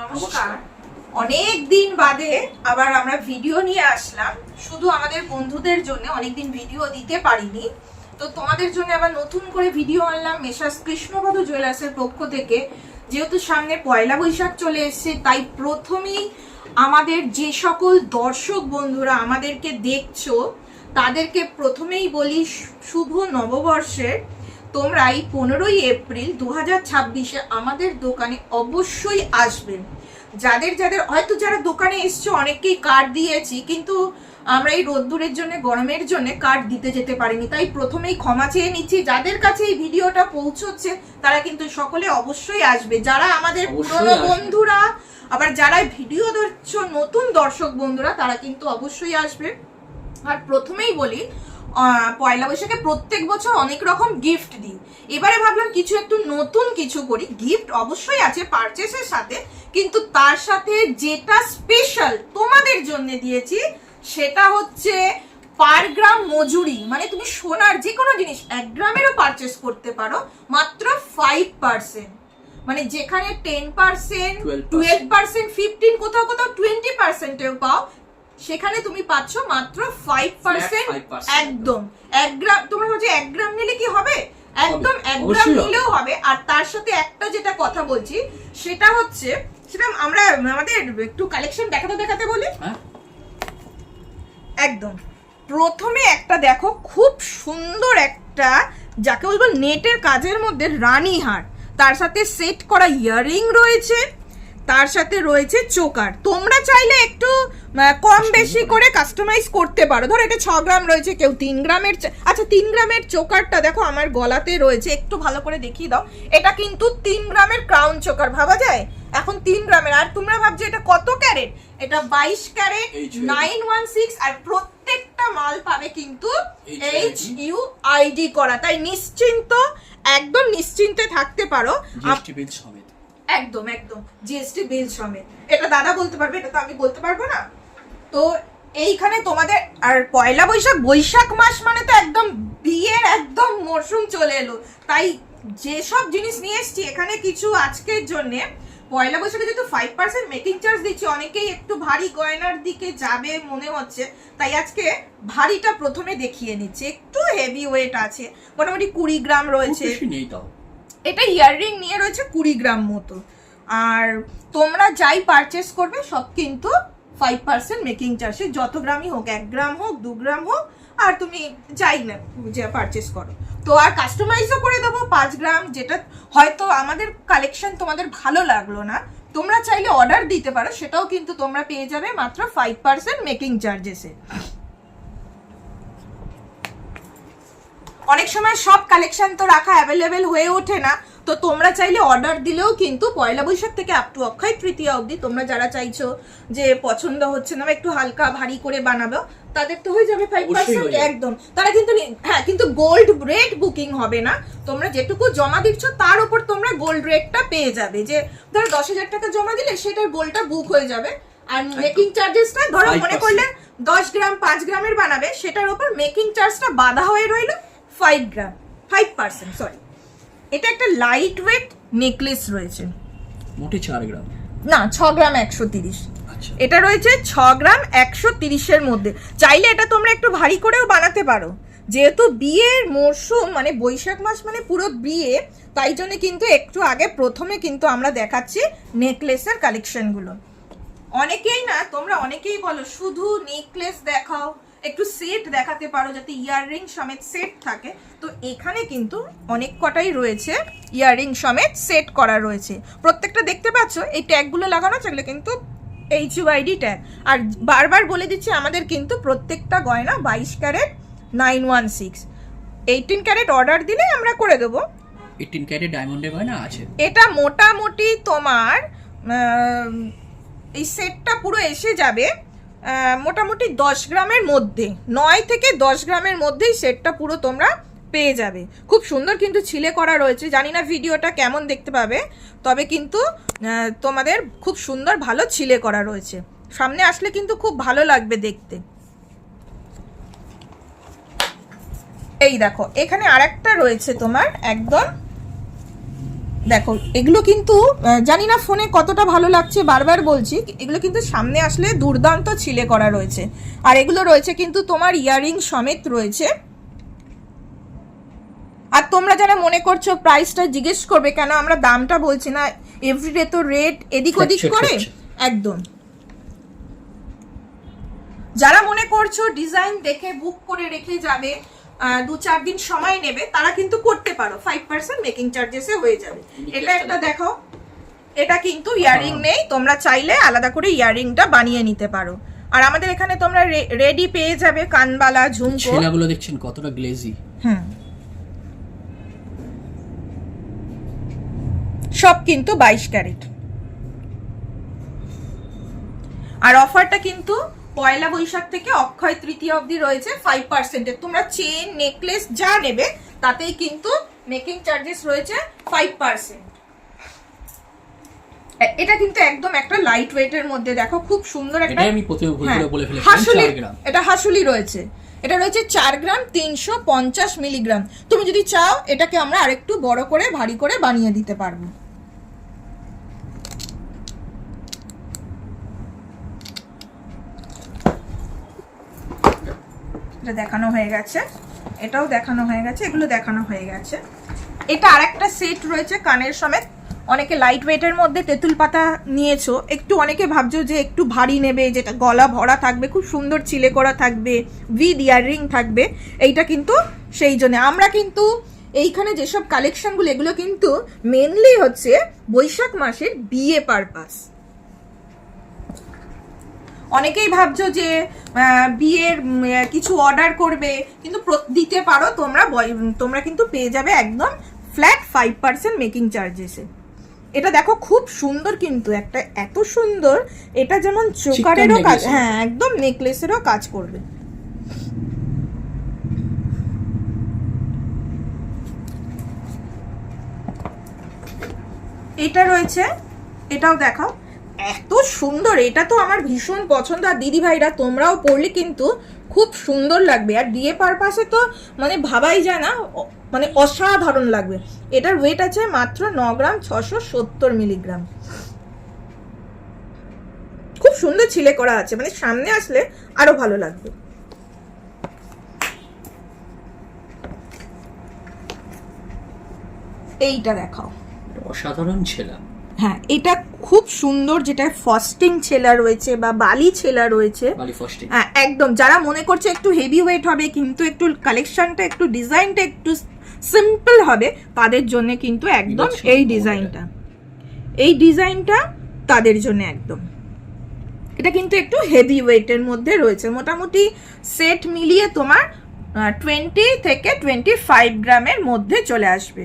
নমস্কার। অনেক দিন বাদে আবার আমরা ভিডিও নিয়ে আসলাম, শুধু আমাদের বন্ধুদের জন্য। অনেকদিন ভিডিও দিতে পারিনি, তো তোমাদের জন্য আবার নতুন করে ভিডিও আনলাম মেসার্স কৃষ্ণপদ জুয়েলার্সের পক্ষ থেকে। যেহেতু সামনে পয়লা বৈশাখ চলে এসেছে, তাই প্রথমেই আমাদের যে সকল দর্শক বন্ধুরা আমাদেরকে দেখছো তাদেরকে প্রথমেই বলি শুভ নববর্ষের। তোমরা এই 15ই এপ্রিল 2026-এ আমাদের দোকানে অবশ্যই আসবেন। যাদের যাদের হয়তো যারা দোকানে এসছো অনেককেই কার্ড দিয়েছি, কিন্তু আমরা এই রোদ্দুরের জন্য গরমের জন্য কার্ড দিতে যেতে পারিনি, তাই প্রথমেই ক্ষমা চেয়ে নিচ্ছি। যাদের কাছে এই ভিডিওটা পৌঁছচ্ছে তারা কিন্তু সকলে অবশ্যই আসবে, যারা আমাদের পুরনো বন্ধুরা, আবার যারা ভিডিও দেখছো নতুন দর্শক বন্ধুরা তারা কিন্তু অবশ্যই আসবে। আর প্রথমেই বলি, পয়লা বৈশাখে প্রত্যেক বছর অনেক রকম গিফট দিই, এবারে ভাবলাম কিছু একটু নতুন কিছু করি। গিফট অবশ্যই আছে পারচেসের সাথে, কিন্তু তার সাথে যেটা স্পেশাল তোমাদের জন্য দিয়েছি সেটা হচ্ছে পার গ্রাম মজুরি। মানে তুমি সোনার যে কোনো জিনিস 1 গ্রামেরও পারচেস করতে পারো মাত্র 5%। মানে যেখানে 10%, 12%, 15, কোথাও কোথাও 20%-এও পাও, সেখানে তুমি পাচ্ছ মাত্র 5%। একদম 1 গ্রাম। তোমরা ভাবছো 1 গ্রাম নিলে কি হবে? একদম 1 গ্রাম নিলেও হবে। আর তার সাথে একটা যেটা কথা বলছি সেটা হচ্ছে, সেটা আমরা আমাদের একটু কালেকশন দেখাতে বলি। একদম প্রথমে একটা দেখো, খুব সুন্দর একটা, যাকে বলবো নেটের কাজের মধ্যে রানী হার, তার সাথে সেট করা ইয়াররিং রয়েছে, তার সাথে রয়েছে চোকার। তোমরা চাইলে একটু কম বেশি করে কাস্টমাইজ করতে পারো। ধরো এটা 6 গ্রাম রয়েছে, কেউ 3 গ্রামের। আচ্ছা 3 গ্রামের চোকারটা দেখো আমার গলাতে রয়েছে, একটু ভালো করে দেখিয়ে দাও। এটা কিন্তু 3 গ্রামের ক্রাউন চোকার, ভাবা যায় এখন 3 গ্রামের। আর তোমরা ভাবছো এটা কত ক্যারেট? এটা 22 ক্যারেট 916। আর প্রত্যেকটা মাল পাবে কিন্তু HUID করা, তাই নিশ্চিন্ত, একদম নিশ্চিন্তে থাকতে পারো। একদম একদম জিএসটি বিল সমেত। এটা দাদা বলতে পারবে, এটা তো আমি বলতে পারবো না। তো এইখানে তোমাদের, আর পয়লা বৈশাখ, বৈশাখ মাস মানে তো একদম বিয়ের একদম মরশুম চলে এলো, তাই যেসব জিনিস নিয়ে এসছি এখানে কিছু আজকের জন্য। পয়লা বৈশাখে যেহেতু 5% মেকিং চার্জ দিচ্ছি, অনেকেই একটু ভারী গয়নার দিকে যাবে মনে হচ্ছে, তাই আজকে ভারীটা প্রথমে দেখিয়ে নিচ্ছে। একটু হেভি ওয়েট আছে, মোটামুটি 20 গ্রাম রয়েছে। এটা ইয়াররিং নিয়ে রয়েছে 20 গ্রাম মতো। আর তোমরা যাই পারচেস করবে সব কিন্তু 5% মেকিং চার্জ, যত গ্রামই হোক, 1 গ্রাম হোক, 2 গ্রাম হোক, আর তুমি যাই না যে পারচেস করো। তো আর কাস্টমাইজও করে দেবো 5 গ্রাম, যেটা হয়তো আমাদের কালেকশন তোমাদের ভালো লাগলো না, তোমরা চাইলে অর্ডার দিতে পারো, সেটাও কিন্তু তোমরা পেয়ে যাবে মাত্র 5% মেকিং চার্জেসে। অনেক সময় সব কালেকশন তো রাখা অ্যাভেলেবেল হয়ে ওঠে না, তো তোমরা চাইলে অর্ডার দিলেও কিন্তু পয়লা বৈশাখ থেকে আপ টু অক্ষয় তৃতীয়া অবধি তোমরা যারা চাইছো যে পছন্দ হচ্ছে না একটু হালকা ভারী করে বানাবো, তাদের তো হয়ে যাবে 5%। একদম, তারা কিন্তু হ্যাঁ, কিন্তু গোল্ড রেট বুকিং হবে না। তোমরা যেটুকু জমা দিচ্ছ তার উপর তোমরা গোল্ড রেটটা পেয়ে যাবে। যে ধরো 10,000 টাকা জমা দিলে সেটার গোল্ডটা বুক হয়ে যাবে। আর মেকিং চার্জেসটা ধরো মনে করলে 10 গ্রাম 5 গ্রামের বানাবে, সেটার উপর মেকিং চার্জটা বাধা হয়ে রইলো 5 গ্রাম 5%, সরি। এটা একটা লাইট ওয়েট নেকলেস রয়েছে, মোটে 4 গ্রাম না 6 গ্রাম 130। এটা রয়েছে 6 গ্রাম 130-এর মধ্যে। চাইলে এটা তোমরা একটু ভারী করেও বানাতে পারো, যেহেতু বিয়ের মরশুম, মানে বৈশাখ মাস মানে পুরো বিয়ে, তাই জন্য কিন্তু একটু আগে প্রথমে কিন্তু আমরা দেখাচ্ছি নেকলেসের কালেকশনগুলো। অনেকেই না, তোমরা অনেকেই বলো শুধু নেকলেস দেখাও, একটু সেট দেখাতে পারো যাতে ইয়াররিং সমেত সেট থাকে। তো এখানে কিন্তু অনেক কটাই রয়েছে ইয়াররিং সমেত সেট করা রয়েছে। প্রত্যেকটা দেখতে পাচ্ছ এই ট্যাগগুলো লাগানো আছে, এগুলো কিন্তু HUID ট্যাগ। আর বারবার বলে দিচ্ছি আমাদের কিন্তু প্রত্যেকটা গয়না 22 ক্যারেট 916। 18 ক্যারেট অর্ডার দিলে আমরা করে দেবো। 18 ক্যারেট ডায়মন্ডের গয়না আছে। এটা মোটামুটি তোমার এই সেটটা পুরো এসে যাবে মোটামুটি 10 গ্রামের মধ্যে, 9 থেকে 10 গ্রামের মধ্যেই সেটটা পুরো তোমরা পেয়ে যাবে। খুব সুন্দর কিন্তু ছিলে করা রয়েছে, জানি না ভিডিওটা কেমন দেখতে পাবে, তবে কিন্তু তোমাদের খুব সুন্দর ভালো ছিলে করা রয়েছে। সামনে আসলে কিন্তু খুব ভালো লাগবে দেখতে। এই দেখো এখানে আরেকটা রয়েছে তোমার একদম দেখো এগুলো কিন্তু জানি না ফোনে কতটা ভালো লাগছে, বারবার বলছি, এগুলো কিন্তু সামনে আসলে দুর্দান্ত ছিলে করা রয়েছে। আর এগুলো রয়েছে কিন্তু তোমার ইয়াররিং সমেত রয়েছে। আর তোমরা যারা মনে করছো প্রাইসটা জিজ্ঞেস করবে কেন, আমরা দামটা বলছি না, এভরিডে তো রেট এদিক ওদিক করে, একদম। যারা মনে করছো ডিজাইন দেখে বুক করে রেখে যাবে, 2-4 দিন সময় নেবে, তারা কিন্তু করতে পারো, 5% মেকিং চার্জেসে হয়ে যাবে। এটা একটা দেখো, এটা কিন্তু ইয়াররিং নেই, তোমরা চাইলে আলাদা করে ইয়াররিংটা বানিয়ে নিতে পারো। আর আমাদের এখানে তোমরা রেডি পেয়ে যাবে কানবালা, ঝুমকো। ছেলাগুলো দেখছেন কতটা গ্লেজি। সব কিন্তু 22 ক্যারেট। আর অফারটা কিন্তু পয়লা বৈশাখ থেকে অক্ষয় তৃতীয়া অবধি রয়েছে 5%-এর। তোমরা চেন, নেকলেস যা নেবে তাতেই কিন্তু মেকিং চার্জেস রয়েছে 5%। এটা কিন্তু একদম একটা লাইট ওয়েটের মধ্যে, দেখো খুব সুন্দর একটা, এটা আমি প্রথমে ভুল করে বলে ফেলেছিলাম 4 গ্রাম। এটা হাসুলি রয়েছে, এটা রয়েছে 4 গ্রাম 350 মিলিগ্রাম। তুমি যদি চাও এটাকে আমরা আরেকটু বড় করে ভারী করে বানিয়ে দিতে পারবো। এটা দেখানো হয়ে গেছে, এটাও দেখানো হয়ে গেছে, এগুলো দেখানো হয়ে গেছে। এটা আরেকটা সেট রয়েছে কানের সমেত। অনেকে লাইট ওয়েটের মধ্যে তেঁতুল পাতা নিয়েছো, একটু অনেকে ভাবছো যে একটু ভারী নেবে, যেটা গলা ভরা থাকবে, খুব সুন্দর চিলে করা থাকবে, উইথ ইয়াররিং থাকবে। এইটা কিন্তু সেই জন্য আমরা কিন্তু এইখানে যেসব কালেকশনগুলো, এগুলো কিন্তু মেনলি হচ্ছে বৈশাখ মাসের বিয়ে পারপাস। অনেকেই ভাবছো যে বিয়ের কিছু অর্ডার করবে, কিন্তু দিতে পারো তোমরা কিন্তু পেয়ে যাবে একদম ফ্ল্যাট 5% মেকিং চার্জেসে। এটা দেখো খুব সুন্দর, কিন্তু একটা এত সুন্দর, এটা যেমন চোকারেরও কাজ, হ্যাঁ একদম নেকলেসেরও কাজ করবে। এটা রয়েছে, এটাও দেখাও, এত সুন্দর, এটা তো আমার ভীষণ পছন্দ। আর দিদি ভাইরা তোমরাও পরলে কিন্তু খুব সুন্দর লাগবে। আর বিয়ে পারপাসে তো মানে ভাবাই যায় না, মানে অসাধারণ লাগবে। এটার ওয়েট আছে মাত্র 9 গ্রাম 670 মিলিগ্রাম। খুব সুন্দর ছিলে করা আছে, মানে সামনে আসলে আরো ভালো লাগবে। এইটা দেখাও, অসাধারণ ছেলা। হ্যাঁ এটা খুব সুন্দর, যেটা ফস্টিং ছেলা রয়েছে বা বালি ছেলা রয়েছে, হ্যাঁ একদম। যারা মনে করছে একটু হেভি ওয়েট হবে কিন্তু একটু কালেকশনটা, একটু ডিজাইনটা একটু সিম্পল হবে, তাদের জন্য কিন্তু একদম এই ডিজাইনটা তাদের জন্য একদম। এটা কিন্তু একটু হেভি ওয়েটের মধ্যে রয়েছে, মোটামুটি সেট মিলিয়ে তোমার 20 থেকে 25 গ্রামের মধ্যে চলে আসবে।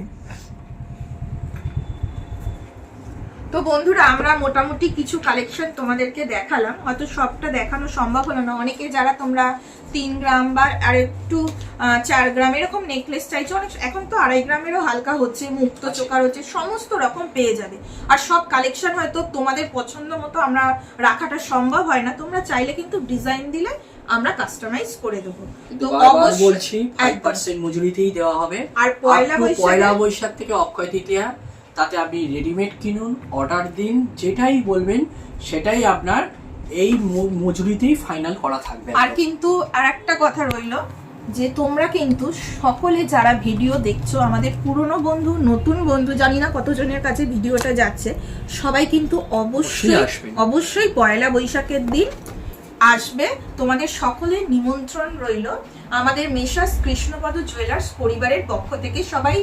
তো বন্ধুরা, আমরা মোটামুটি কিছু কালেকশন তোমাদেরকে দেখালাম, হয়তো সবটা দেখানো সম্ভব হলো না। অনেকে যারা তোমরা 3 গ্রাম বা আর একটু 4 গ্রাম এরকম নেকলেস চাইছো, অনেক এখন তো 2.5 গ্রামেরও হালকা হচ্ছে, মুক্ত চোকার হচ্ছে, সমস্ত রকম পেয়ে যাবে। আর সব কালেকশন হয়তো তোমাদের পছন্দ মতো আমরা রাখাটা সম্ভব হয় না, তোমরা চাইলে কিন্তু ডিজাইন দিলে আমরা কাস্টমাইজ করে দেবো। তো অবশ্যই বলছি 5% মজুরিতেই দেওয়া হবে। আর পয়লা বৈশাখ থেকে অক্ষয় তৃতীয়া, তাতে আপনি রেডিমেড কিনুন, অর্ডার দিন, যেটাই বলবেন সেটাই আপনার এই মজুরিতেই ফাইনাল করা থাকবে। আর কিন্তু আর একটা কথা রইলো, যে তোমরা কিন্তু সকলে যারা ভিডিও দেখছো, আমাদের পুরনো বন্ধু, নতুন বন্ধু, জানি না কতজনের কাছে ভিডিওটা যাচ্ছে, সবাই কিন্তু অবশ্যই পয়লা বৈশাখের দিন আসবে। তোমাদের সকলের নিমন্ত্রণ রইল। আমাদের মেসার্স কৃষ্ণপদ জুয়েলার্স পরিবারের পক্ষ থেকে সবাই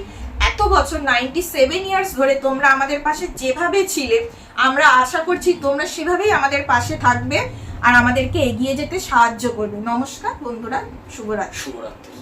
এত বছর 97 ইয়ার্স ধরে তোমরা আমাদের পাশে যেভাবে ছিলে, আমরা আশা করছি তোমরা সেভাবেই আমাদের পাশে থাকবে আর আমাদেরকে এগিয়ে যেতে সাহায্য করবে। নমস্কার বন্ধুরা, শুভরাত্রি।